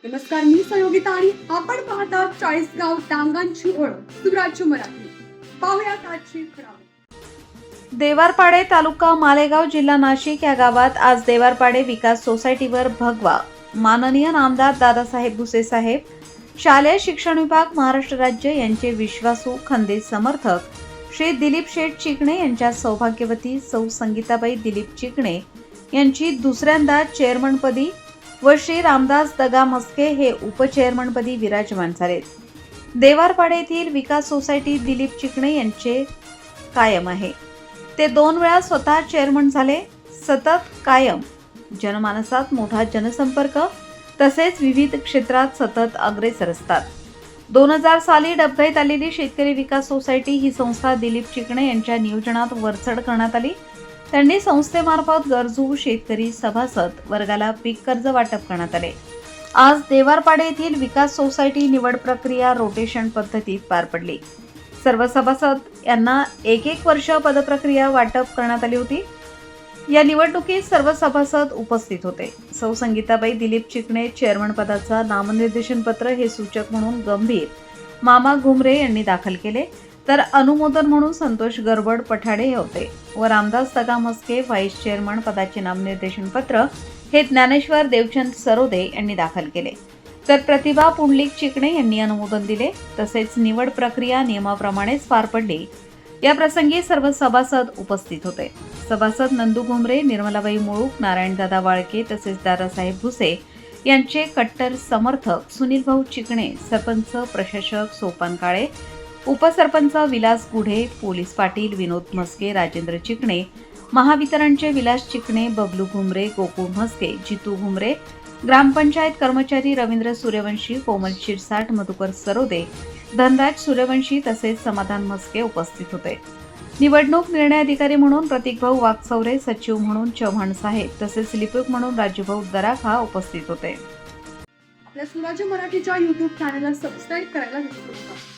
नमस्कार, मी सहयोगिता आणि आपण पाहता चाळीसगाव डांगांची ओळख सुराज्य मराठी. पाहुयात आजची घडामोड. देवारपाडे तालुका मालेगाव जिल्हा नाशिक या गावात आज देवारपाडे विकास सोसायटीवर भगवा माननीय नामदार दादासाहेब भुसे साहेब, शालेय शिक्षण विभाग महाराष्ट्र राज्य यांचे विश्वासू खंदे समर्थक श्री दिलीप शेठ चिकणे यांच्या सौभाग्यवती सौ संगीताबाई दिलीप चिकणे यांची दुसऱ्यांदा चेअरमनपदी व श्री रामदास दगा मस्के हे उपचेअरमनपदी विराजमान झालेत. देवारपाडे येथील विकास सोसायटी दिलीप चिकणे यांचे कायम आहे. ते 2 वेळा स्वतः चेअरमन झाले. सतत कायम जनमानसात मोठा जनसंपर्क तसेच विविध क्षेत्रात सतत अग्रेसर असतात. 2000 साली डबघाईत आलेली शेतकरी विकास सोसायटी ही संस्था दिलीप चिकणे यांच्या नियोजनात वरचढ करण्यात आली. त्यांनी संस्थेमार्फत गरजू शेतकरी सभासद वर्गाला पीक कर्ज वाटप करण्यात आले. आज देवारपाडे येथील विकास सोसायटी निवड प्रक्रिया रोटेशन पद्धतीत पार पडली. सर्व सभासद यांना 1 वर्ष पदप्रक्रिया वाटप करण्यात आली होती. या निवडणुकीत सर्व सभासद उपस्थित होते. सौ संगीताबाई दिलीप चिकणे चेअरमन पदाचा नामनिर्देशन पत्र हे सूचक म्हणून गंभीर मामा घुमरे यांनी दाखल केले, तर अनुमोदन म्हणून संतोष गरबड पठाडे हे होते व रामदास दगा मस्के व्हाईस चेअरमन पदाचे नामनिर्देशन पत्र हे ज्ञानेश्वर देवचंद सरोदे यांनी दाखल केले, तर प्रतिभा पुंडलिक चिकणे यांनी अनुमोदन दिले. तसेच निवड प्रक्रिया नियमाप्रमाणेच पार पडली. या प्रसंगी सर्व सभासद उपस्थित होते. सभासद नंदू घुमरे, निर्मलाबाई मुळूक, नारायणदादा वाळके तसेच दादासाहेब भुसे यांचे कट्टर समर्थक सुनील भाऊ चिकणे, सरपंच प्रशासक सोपान काळे, उपसरपंच विलास गुढे, पोलीस पाटील विनोद मस्के, राजेंद्र चिकणे, महावितरणचे विलास चिकणे, बबलू घुमरे, गोकुळ मस्के, जितू घुमरे, ग्रामपंचायत कर्मचारी रवींद्र सूर्यवंशी, कोमल शिरसाट, मधुकर सरोदे, धनराज सूर्यवंशी तसेच समाधान मस्के उपस्थित होते. निवडणूक निर्णय अधिकारी म्हणून प्रतीकभाऊ वाकचौरे, सचिव म्हणून चव्हाण साहेब तसेच लिपिक म्हणून राजूभाऊ दराखा उपस्थित होते. आपल्या सुराज्य मराठीच्या YouTube चॅनलला सबस्क्राईब करायला विसरू नका.